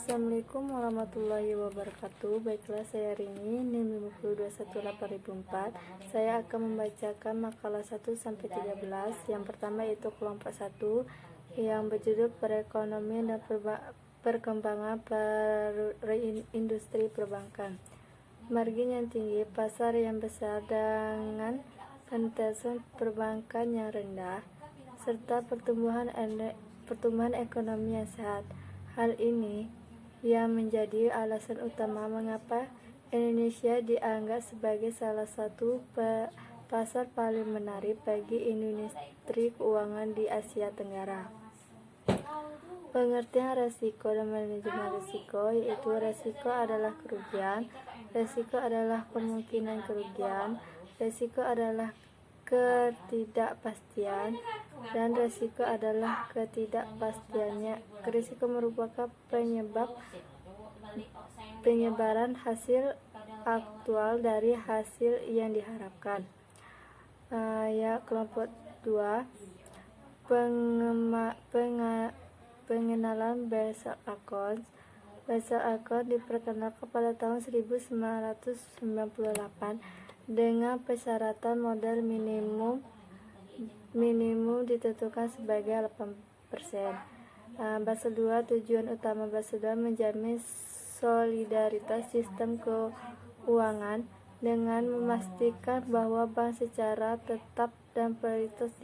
Assalamualaikum warahmatullahi wabarakatuh. Baiklah, saya Rini, NIM 50218/2004. Saya akan membacakan makalah 1-13. Yang pertama yaitu kelompok 1 yang berjudul Perekonomian dan Perkembangan Industri Perbankan. Margin yang tinggi, pasar yang besar dengan penetasan perbankan yang rendah, serta pertumbuhan ekonomi yang sehat. Hal ini yang menjadi alasan utama mengapa Indonesia dianggap sebagai salah satu pasar paling menarik bagi industri keuangan di Asia Tenggara. Pengertian resiko dan manajemen resiko, yaitu resiko adalah kerugian, resiko adalah kemungkinan kerugian, resiko adalah ketidakpastian, dan resiko adalah ketidakpastiannya. Risiko merupakan penyebaran hasil aktual dari hasil yang diharapkan. Kelompok 2, pengenalan Basel Accord. Basel Accord diperkenalkan pada tahun 1998 dengan persyaratan modal minimum ditentukan sebagai 8%. Basel II, tujuan utama Basel II menjamin solidaritas sistem keuangan dengan memastikan bahwa bank secara tetap dan prioritas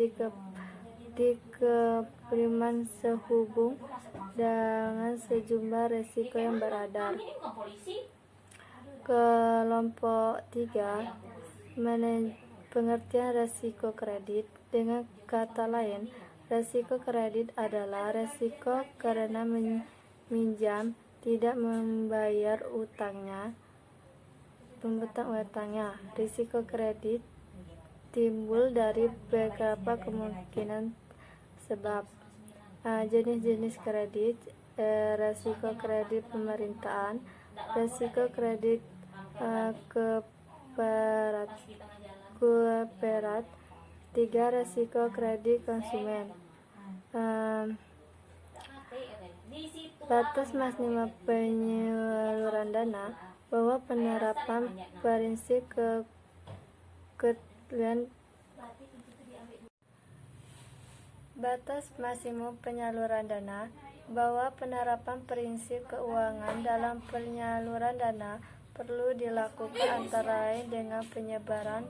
dikepriman sehubung dengan sejumlah resiko yang beradar. Kelompok 3, pengertian resiko kredit. Dengan kata lain, resiko kredit adalah resiko karena meminjam tidak membayar utangnya. Risiko kredit timbul dari beberapa kemungkinan sebab. Jenis-jenis kredit, resiko kredit pemerintahan, resiko kredit kooperat. 3. Resiko kredit konsumen. Batas maksimum penyaluran dana, bahwa penerapan prinsip Batas maksimum penyaluran dana, bahwa penerapan prinsip keuangan dalam penyaluran dana perlu dilakukan antara lain dengan penyebaran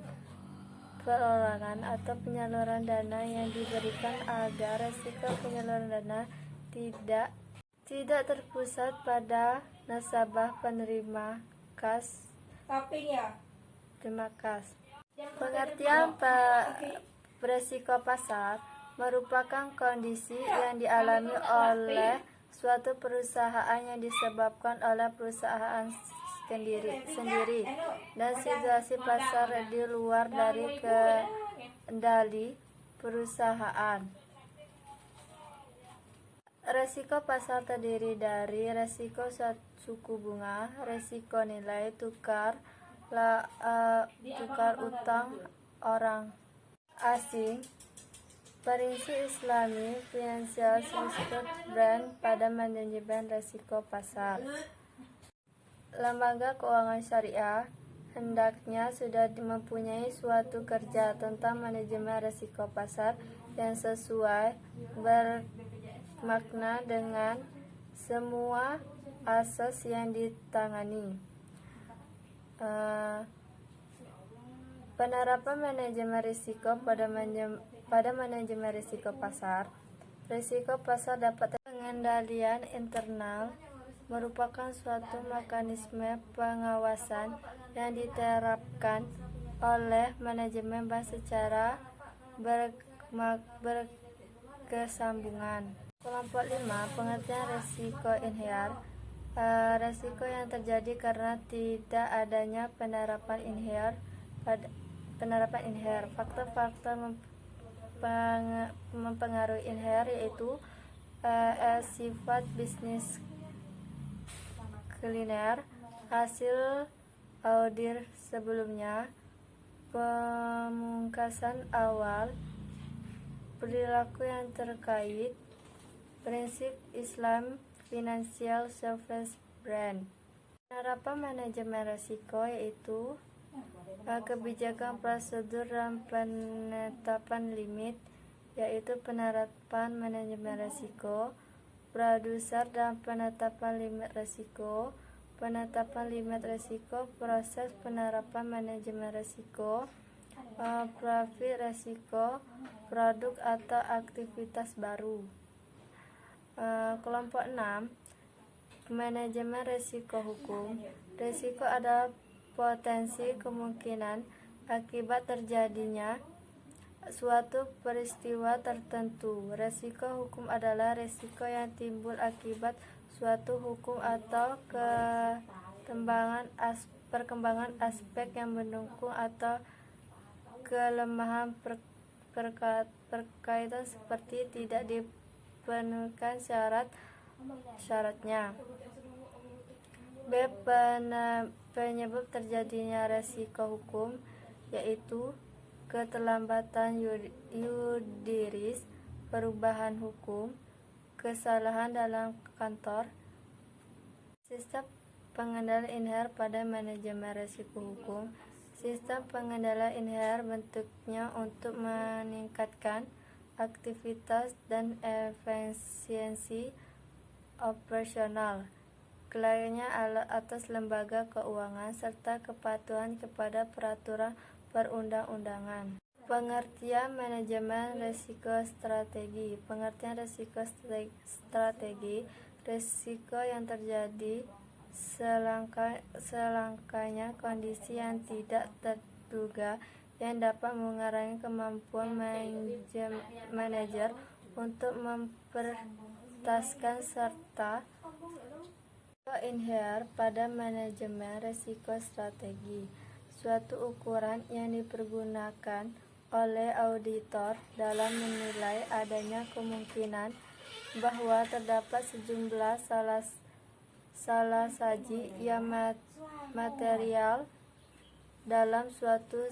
perorangan atau penyaluran dana yang diberikan agar resiko penyaluran dana tidak terpusat pada nasabah penerima kas. Pengertian beresiko pasar merupakan kondisi yang dialami oleh suatu perusahaan yang disebabkan oleh perusahaan sendiri dan situasi pasar di luar dari kendali perusahaan. Resiko pasar terdiri dari resiko suku bunga, resiko nilai tukar utang orang asing, prinsip Islami Financial Institute Brand pada manajemen resiko pasar. Lembaga keuangan syariah hendaknya sudah mempunyai suatu kerja tentang manajemen risiko pasar yang sesuai bermakna dengan semua asas yang ditangani. Penerapan manajemen risiko pada manajemen risiko pasar. Risiko pasar dapat pengendalian internal merupakan suatu mekanisme pengawasan yang diterapkan oleh manajemen bank secara berkesinambungan. Kelompok 5, pengertian resiko inherent. Resiko yang terjadi karena tidak adanya penerapan inherent. Faktor-faktor mempengaruhi inherent yaitu sifat bisnis kuliner, hasil audit sebelumnya, pemungkasan awal, perilaku yang terkait, prinsip Islam Financial Service Brand. Penerapan manajemen risiko yaitu kebijakan prosedur dan penetapan limit, yaitu penerapan manajemen risiko, produser dan penetapan limit risiko, penetapan limit risiko, proses penerapan manajemen risiko, profil risiko, produk atau aktivitas baru. Kelompok 6, manajemen risiko hukum. Risiko adalah potensi kemungkinan akibat terjadinya suatu peristiwa tertentu. Risiko hukum adalah risiko yang timbul akibat suatu hukum atau perkembangan aspek yang mendukung atau kelemahan berkaitan seperti tidak dipenuhkan syaratnya. B. Penyebab terjadinya risiko hukum yaitu keterlambatan yuridis, perubahan hukum, kesalahan dalam kantor. Sistem pengendalian inher pada manajemen risiko hukum. Sistem pengendalian inher bentuknya untuk meningkatkan aktivitas dan efisiensi operasional kliennya atas lembaga keuangan serta kepatuhan kepada peraturan perundang-undangan. Pengertian manajemen risiko strategi. Pengertian risiko strategi, risiko yang terjadi selangkanya kondisi yang tidak terduga yang dapat mengurangi kemampuan manajer untuk memprioritaskan serta inher pada manajemen risiko strategi. Suatu ukuran yang dipergunakan oleh auditor dalam menilai adanya kemungkinan bahwa terdapat sejumlah salah saji yang material dalam suatu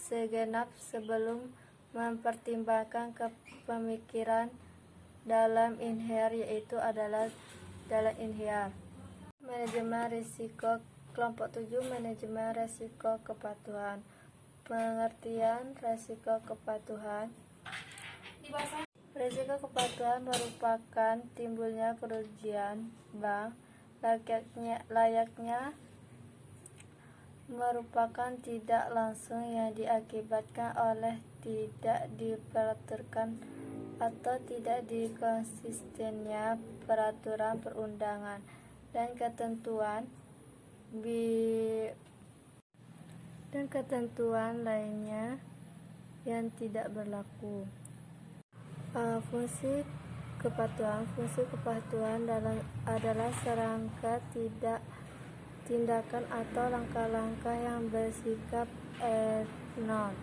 segenap sebelum mempertimbangkan kepemikiran dalam inher, yaitu adalah dalam inher. Manajemen risiko. Kelompok 7, manajemen risiko kepatuhan. Pengertian risiko kepatuhan. Risiko kepatuhan merupakan timbulnya kerugian bank layaknya merupakan tidak langsung yang diakibatkan oleh tidak diperaturan atau tidak dikonsistennya peraturan perundangan dan ketentuan lainnya yang tidak berlaku. Fungsi kepatuhan. Fungsi kepatuhan adalah serangka tindakan atau langkah-langkah yang bersifat etnon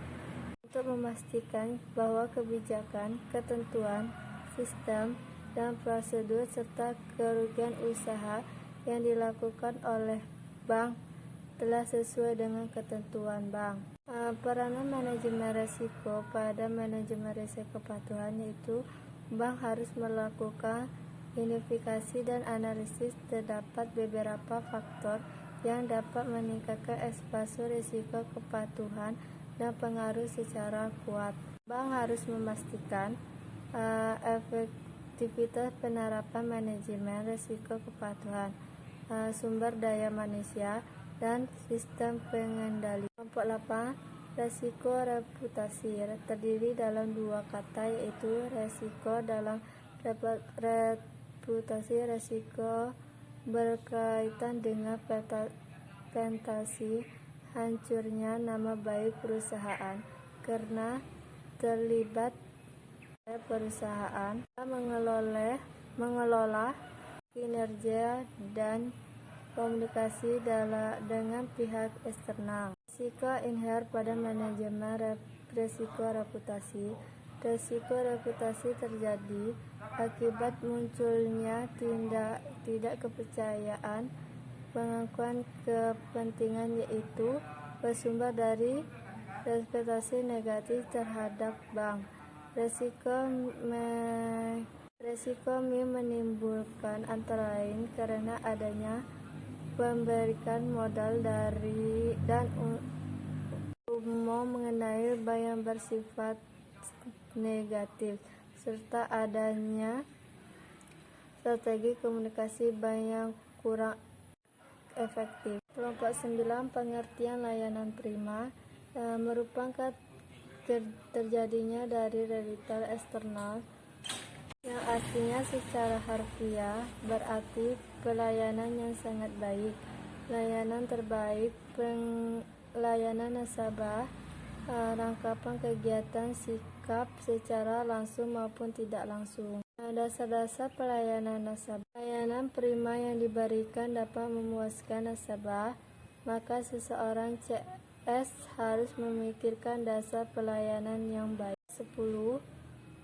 untuk memastikan bahwa kebijakan, ketentuan, sistem, dan prosedur serta kerugian usaha yang dilakukan oleh bank telah sesuai dengan ketentuan bank. Peranan manajemen risiko pada manajemen risiko kepatuhan yaitu bank harus melakukan identifikasi dan analisis terdapat beberapa faktor yang dapat meningkatkan eksposur risiko kepatuhan dan pengaruh secara kuat. Bank harus memastikan efektivitas penerapan manajemen risiko kepatuhan, sumber daya manusia, dan sistem pengendali. Kelompok 8, risiko reputasi. Terdiri dalam dua kata yaitu risiko dalam reputasi. Risiko berkaitan dengan reputasi hancurnya nama baik perusahaan karena terlibat perusahaan mengelola kinerja dan komunikasi dengan pihak eksternal. Risiko inher pada manajemen risiko reputasi. Risiko reputasi terjadi akibat munculnya tidak kepercayaan pengakuan kepentingan yaitu bersumber dari reputasi negatif terhadap bank. Risiko Resiko menimbulkan antara lain karena adanya pemberian modal dari dan umum mengenai bank yang bersifat negatif, serta adanya strategi komunikasi bank yang kurang efektif. Kelompok 9, pengertian layanan prima merupakan terjadinya dari realita eksternal yang artinya secara harfiah berarti pelayanan yang sangat baik, layanan terbaik, layanan nasabah, rangkaian kegiatan sikap secara langsung maupun tidak langsung. Dasar-dasar pelayanan nasabah. Layanan prima yang diberikan dapat memuaskan nasabah, maka seseorang CS harus memikirkan dasar pelayanan yang baik. 10.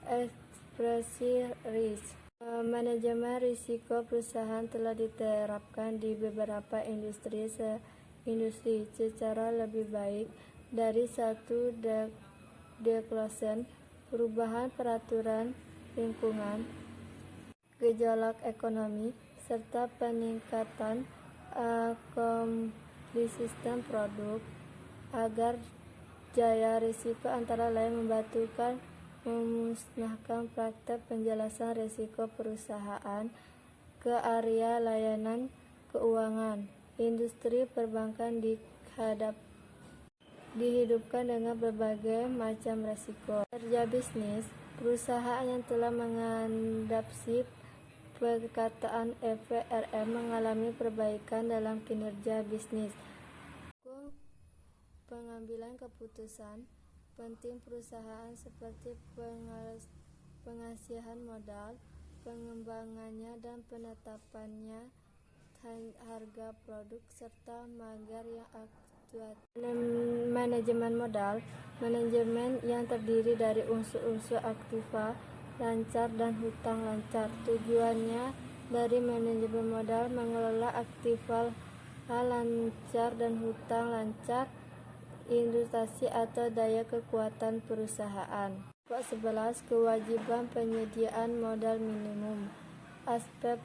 Ekspresi risk. Manajemen risiko perusahaan telah diterapkan di beberapa industri secara lebih baik dari satu declaration, perubahan peraturan lingkungan, gejolak ekonomi, serta peningkatan komplisitas produk. Agar jaya risiko antara lain membantukan memusnahkan praktek penjelasan risiko perusahaan ke area layanan keuangan. Industri perbankan dihidupkan dengan berbagai macam risiko. Kerja bisnis, perusahaan yang telah mengadopsi perkataan EVRM mengalami perbaikan dalam kinerja bisnis. Pengambilan keputusan penting perusahaan seperti pengasihan modal, pengembangannya dan penetapannya harga produk, serta magar yang aktuatif. Manajemen modal, manajemen yang terdiri dari unsur-unsur aktiva lancar dan hutang lancar. Tujuannya dari manajemen modal mengelola aktiva lancar dan hutang lancar, investasi atau daya kekuatan perusahaan. 11. Kewajiban penyediaan modal minimum. Aspek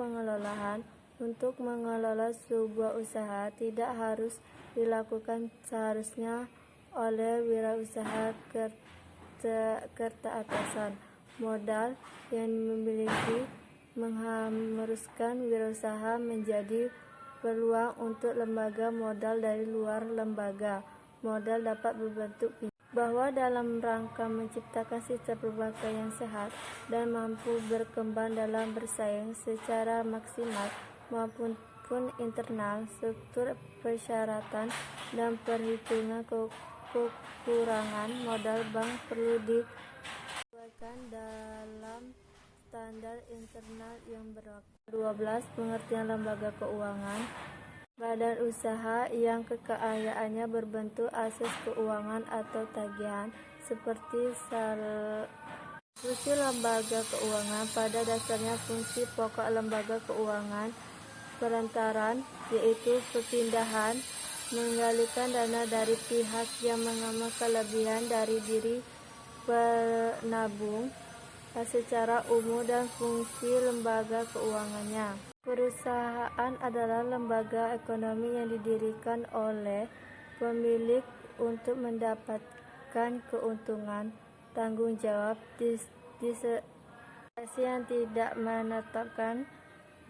pengelolaan untuk mengelola sebuah usaha tidak harus dilakukan seharusnya oleh wirausaha keteratasan. Modal yang dimiliki mengharuskan wirausaha menjadi peluang untuk lembaga modal dari luar lembaga modal dapat berbentuk bahwa dalam rangka menciptakan sistem perbankan yang sehat dan mampu berkembang dalam bersaing secara maksimal maupun internal, struktur persyaratan dan perhitungan kekurangan modal bank perlu disesuaikan dalam standar internal yang berlaku. 12. Pengertian lembaga keuangan. Badan usaha yang kekayaannya berbentuk aset keuangan atau tagihan seperti fungsi lembaga keuangan. Pada dasarnya fungsi pokok lembaga keuangan perantaran yaitu perpindahan, mengalihkan dana dari pihak yang mengalami kelebihan dari diri penabung secara umum dan fungsi lembaga keuangannya. Perusahaan adalah lembaga ekonomi yang didirikan oleh pemilik untuk mendapatkan keuntungan, tanggung jawab, diskresi yang tidak menetapkan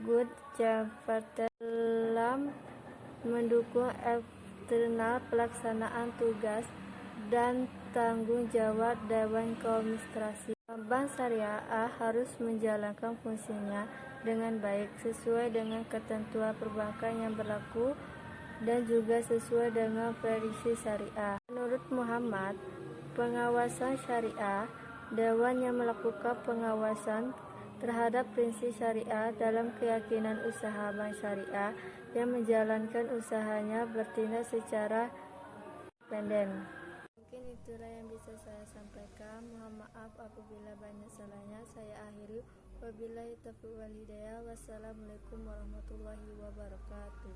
good jabatan dalam mendukung eksternal pelaksanaan tugas dan tanggung jawab Dewan Komisaris. Bank Syariah harus menjalankan fungsinya dengan baik sesuai dengan ketentuan perbankan yang berlaku dan juga sesuai dengan prediksi syariah. Menurut Muhammad, pengawasan syariah, dewan yang melakukan pengawasan terhadap prinsip syariah dalam keyakinan usaha bank syariah yang menjalankan usahanya bertindak secara independen. Mungkin itulah yang bisa saya sampaikan. Mohon maaf apabila banyak salahnya. Saya akhiri. Wabillahi taufiq wal hidayah. Wassalamualaikum warahmatullahi wabarakatuh.